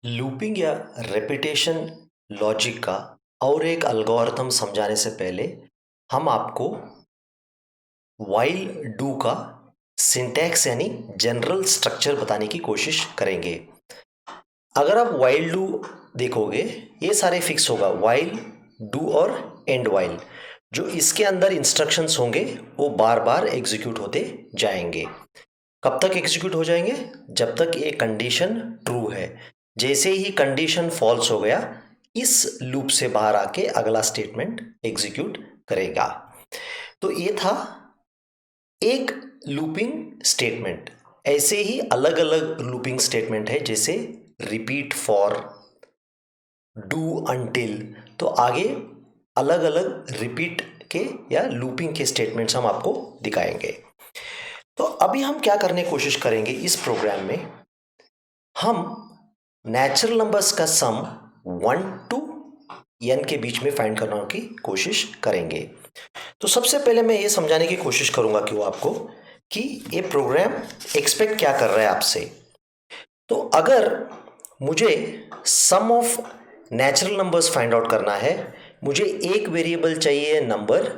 Looping या repetition logic का और एक एल्गोरिथम समझाने से पहले हम आपको व्हाइल डू का सिंटैक्स यानी जनरल स्ट्रक्चर बताने की कोशिश करेंगे। अगर आप व्हाइल डू देखोगे, ये सारे फिक्स होगा, व्हाइल डू और एंड व्हाइल। जो इसके अंदर इंस्ट्रक्शंस होंगे वो बार बार एग्जीक्यूट होते जाएंगे। कब तक एग्जीक्यूट हो जाएंगे? जब तक ये कंडीशन ट्रू है। जैसे ही कंडीशन फॉल्स हो गया, इस लूप से बाहर आके अगला स्टेटमेंट एग्जीक्यूट करेगा। तो ये था एक लूपिंग स्टेटमेंट। ऐसे ही अलग अलग लूपिंग स्टेटमेंट है, जैसे रिपीट, फॉर, डू, अनटिल। तो आगे अलग अलग रिपीट के या लूपिंग के स्टेटमेंट्स हम आपको दिखाएंगे। तो अभी हम क्या करने की कोशिश करेंगे इस प्रोग्राम में, हम नेचुरल नंबर्स का सम 1 टू n के बीच में फाइंड करने की कोशिश करेंगे। तो सबसे पहले मैं ये समझाने की कोशिश करूंगा कि वो आपको कि ये प्रोग्राम एक्सपेक्ट क्या कर रहा है आपसे। तो अगर मुझे sum of natural numbers find out करना है, मुझे एक वेरिएबल चाहिए नंबर,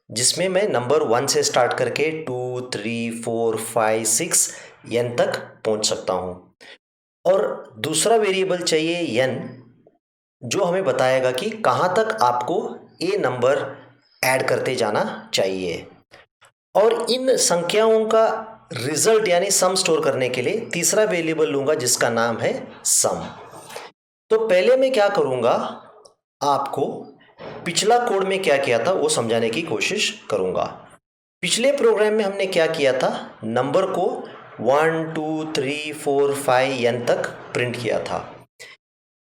जिसमें मैं नंबर 1 से स्टार्ट करके 2, 3, 4, 5, 6 n तक पहुंच सकता हूं। और दूसरा वेरिएबल चाहिए n, जो हमें बताएगा कि कहां तक आपको ये नंबर ऐड करते जाना चाहिए। और इन संख्याओं का रिजल्ट यानी सम स्टोर करने के लिए तीसरा वेरिएबल लूंगा, जिसका नाम है सम। तो पहले मैं क्या करूंगा, आपको पिछला कोड में क्या किया था वो समझाने की कोशिश करूंगा। पिछले प्रोग्राम में हमने क्या किया था, नंबर को 1, 2, 3, 4, 5 n तक प्रिंट किया था।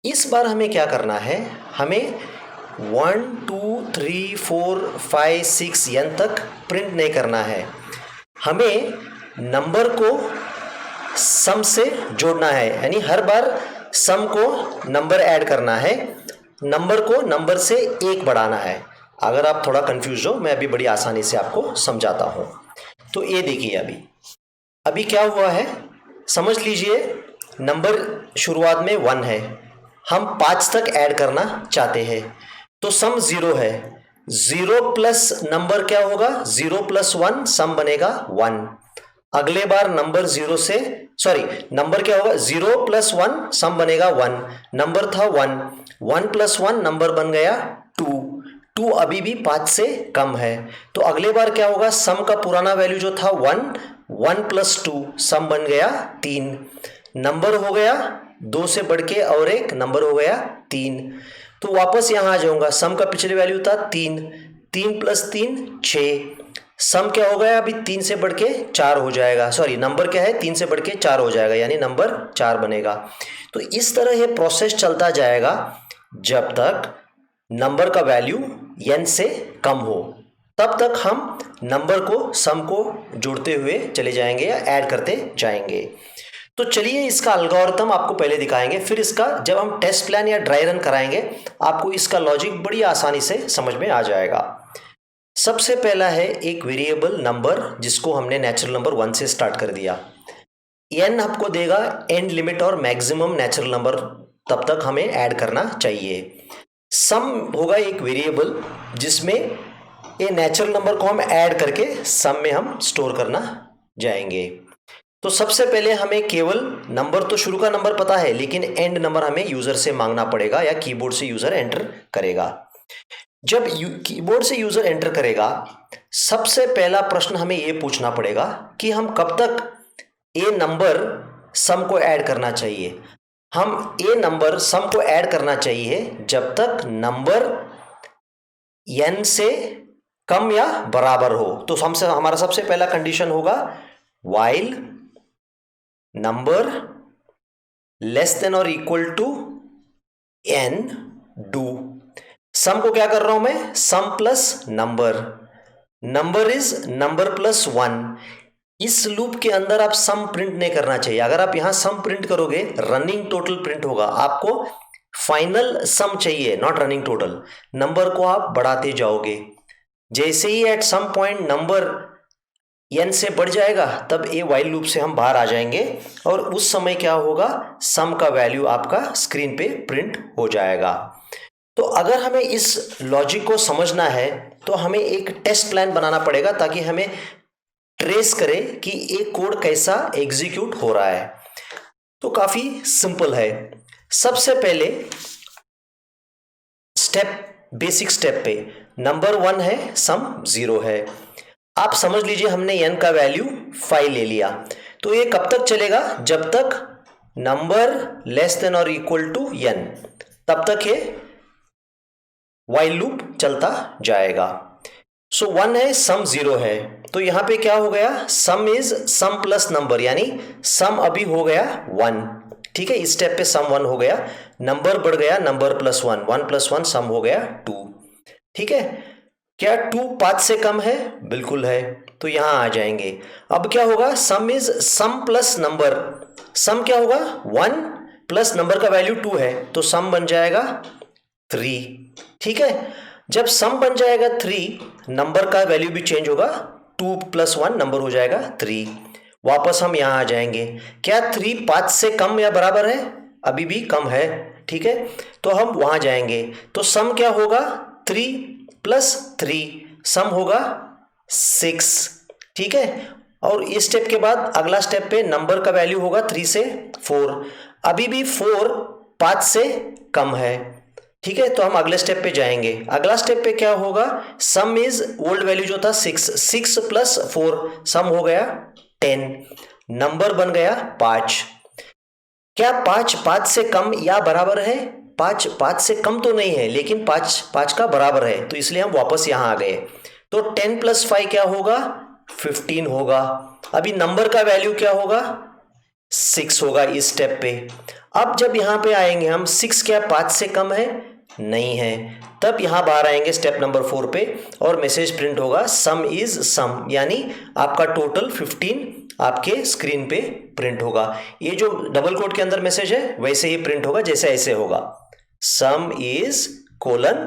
इस बार हमें क्या करना है, हमें 1, 2, 3, 4, 5, 6 n तक प्रिंट नहीं करना है। हमें नंबर को सम से जोड़ना है, यानी हर बार सम को नंबर ऐड करना है, नंबर को नंबर से एक बढ़ाना है। अगर आप थोड़ा कंफ्यूज हो, मैं अभी बड़ी आसानी से आपको समझाता हूं। तो ये देखिए, अभी अभी क्या हुआ है, समझ लीजिए। नंबर शुरुआत में 1 है, हम 5 तक ऐड करना चाहते हैं, तो सम 0 है। 0 प्लस नंबर क्या होगा, 0 प्लस 1 सम बनेगा 1। अगले बार नंबर 0 से, सॉरी, नंबर क्या होगा, 0 प्लस 1 सम बनेगा 1। नंबर था 1, 1 प्लस 1 नंबर बन गया 2। 2 अभी भी 5 से कम है, तो अगले बार क्या होगा, सम का पुराना वैल्यू जो था 1, 1 प्लस 2 सम बन गया 3। नंबर हो गया 2 से बढ़ के और एक नंबर हो गया 3। तो वापस यहां आ जाऊंगा, सम का पिछले वैल्यू था 3, 3 प्लस 3 6। सम क्या हो गया, अभी 3 से बढ़ के 4 हो जाएगा, सॉरी, नंबर क्या है, 3 से बढ़ के 4 हो जाएगा, यानी नंबर 4 बनेगा। तो इस तरह ये प्रोसेस चलता जाएगा जब तक नंबर का वैल्यू n से कम हो। तब तक हम नंबर को सम को जोड़ते हुए चले जाएंगे या ऐड करते जाएंगे। तो चलिए इसका एल्गोरिथम आपको पहले दिखाएंगे, फिर इसका जब हम टेस्ट प्लान या ड्राई रन कराएंगे, आपको इसका लॉजिक बड़ी आसानी से समझ में आ जाएगा। सबसे पहला है एक वेरिएबल नंबर, जिसको हमने नेचुरल नंबर 1 से स्टार्ट कर दिया। n आपको देगा एंड लिमिट और मैक्सिमम नेचुरल नंबर तब तक हमें ऐड करना चाहिए। सम होगा एक वेरिएबल, जिसमें ये नेचुरल नंबर को हम ऐड करके सम में हम स्टोर करना जाएंगे। तो सबसे पहले हमें केवल नंबर, तो शुरू का नंबर पता है, लेकिन एंड नंबर हमें यूजर से मांगना पड़ेगा या कीबोर्ड से यूजर एंटर करेगा। जब कीबोर्ड से यूजर एंटर करेगा, सबसे पहला प्रश्न हमें यह पूछना पड़ेगा कि हम कब तक ए नंबर सम को ऐड करना चाहिए। हम ए नंबर सम को ऐड करना चाहिए जब तक नंबर n से कम या बराबर हो। तो हमसे हमारा सबसे पहला कंडीशन होगा व्हाइल नंबर लेस देन और equal to n do. Sum को क्या कर रहा हूं मैं, sum plus number, number is number plus 1। इस लूप के अंदर आप सम प्रिंट नहीं करना चाहिए। अगर आप यहां सम प्रिंट करोगे, रनिंग टोटल प्रिंट होगा। आपको फाइनल सम चाहिए, नॉट रनिंग टोटल। नंबर को आप बढ़ाते जाओगे, जैसे ही at some point number n से बढ़ जाएगा तब ये वाइल लूप से हम बाहर आ जाएंगे और उस समय क्या होगा, सम का वैल्यू आपका स्क्रीन पे प्रिंट हो जाएगा। तो अगर हमें इस लॉजिक को समझना है तो हमें एक टेस्ट प्लान बनाना पड़ेगा ताकि हमें ट्रेस करें कि ये कोड कैसा एग्जीक्यूट हो रहा है। तो काफी सिंपल है। सबसे पहले बेसिक स्टेप पे नंबर 1 है, सम 0 है। आप समझ लीजिए हमने n का वैल्यू 5 ले लिया, तो ये कब तक चलेगा, जब तक नंबर लेस देन और इक्वल टू n, तब तक ये वाइल लूप चलता जाएगा। सो 1 है, सम 0 है, तो यहां पे क्या हो गया, sum is sum plus number, यानी सम अभी हो गया 1। ठीक है, इस स्टेप पे सम 1 हो गया, नंबर बढ़ गया, नंबर प्लस 1, 1 प्लस 1 सम हो गया 2। ठीक है, क्या 2 5 से कम है, बिल्कुल है, तो यहां आ जाएंगे। अब क्या होगा, sum is sum plus number, sum क्या होगा 1 प्लस नंबर का वैल्यू 2 है, तो सम बन जाएगा 3। ठीक है, जब सम बन जाएगा 3, नंबर का वैल्यू भी चेंज होगा, 2 प्लस 1 नंबर हो जाएगा 3। वापस हम यहां आ जाएंगे, क्या 3 5 से कम या बराबर है, अभी भी कम है। ठीक है, तो हम वहां जाएंगे, तो सम क्या होगा 3 प्लस 3, सम होगा 6। ठीक है, और इस स्टेप के बाद अगला स्टेप पे नंबर का वैल्यू होगा 3 से 4, अभी भी 4 5 से कम है। ठीक है, तो हम अगले स्टेप पे जाएंगे। अगला स्टेप पे क्या होगा, सम इज ओल्ड वैल्यू जो था 6 प्लस 4 सम हो गया 10, नंबर बन गया 5। क्या 5 5 से कम या बराबर है, 5 5 से कम तो नहीं है, लेकिन 5 5 का बराबर है, तो इसलिए हम वापस यहां आ गए। तो 10 प्लस 5 क्या होगा, 15 होगा। अभी नंबर का वैल्यू क्या होगा, 6 होगा इस स्टेप पे। अब जब यहां पे आएंगे हम, 6 क्या 5 से कम है, नहीं है, तब यहां बाहर आएंगे स्टेप नंबर 4 पे और मैसेज प्रिंट होगा सम इज सम, यानी आपका टोटल 15 आपके स्क्रीन पे प्रिंट होगा। ये जो डबल कोट के अंदर मैसेज है वैसे ही प्रिंट होगा, जैसे ऐसे होगा, सम इज कोलन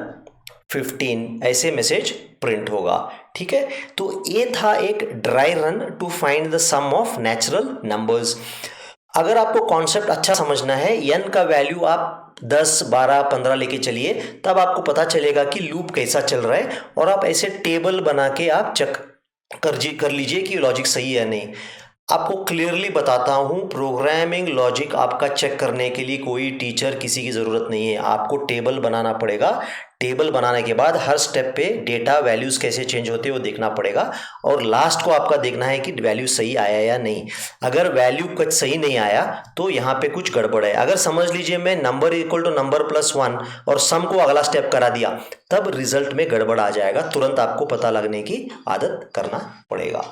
15, ऐसे मैसेज प्रिंट होगा। ठीक है, तो ये था एक dry run to find the sum of natural numbers. अगर आपको कॉन्सेप्ट अच्छा समझना है, n का वैल्यू आप 10 12 15 लेके चलिए, तब आपको पता चलेगा कि लूप कैसा चल रहा है, और आप ऐसे टेबल बना के आप चेक कर लीजिए कि लॉजिक सही है नहीं। आपको क्लियरली बताता हूं, प्रोग्रामिंग लॉजिक आपका चेक करने के लिए कोई टीचर किसी की ज़रूरत नहीं है, आपको टेबल बनाना पड़ेगा। टेबल बनाने के बाद हर स्टेप पे डेटा वैल्यूज़ कैसे चेंज होते हैं वो देखना पड़ेगा, और लास्ट को आपका देखना है कि वैल्यू सही आया या नहीं। अगर वैल्यू कुछ सही नहीं आया तो यहाँ पे कुछ गड़बड़ है। अगर समझ लीजिए मैं number equal to number plus 1 और सम को अगला स्टेप करा दिया, तब रिजल्ट में गड़बड़ आ जाएगा, तुरंत आपको पता लगने की आदत करना पड़ेगा।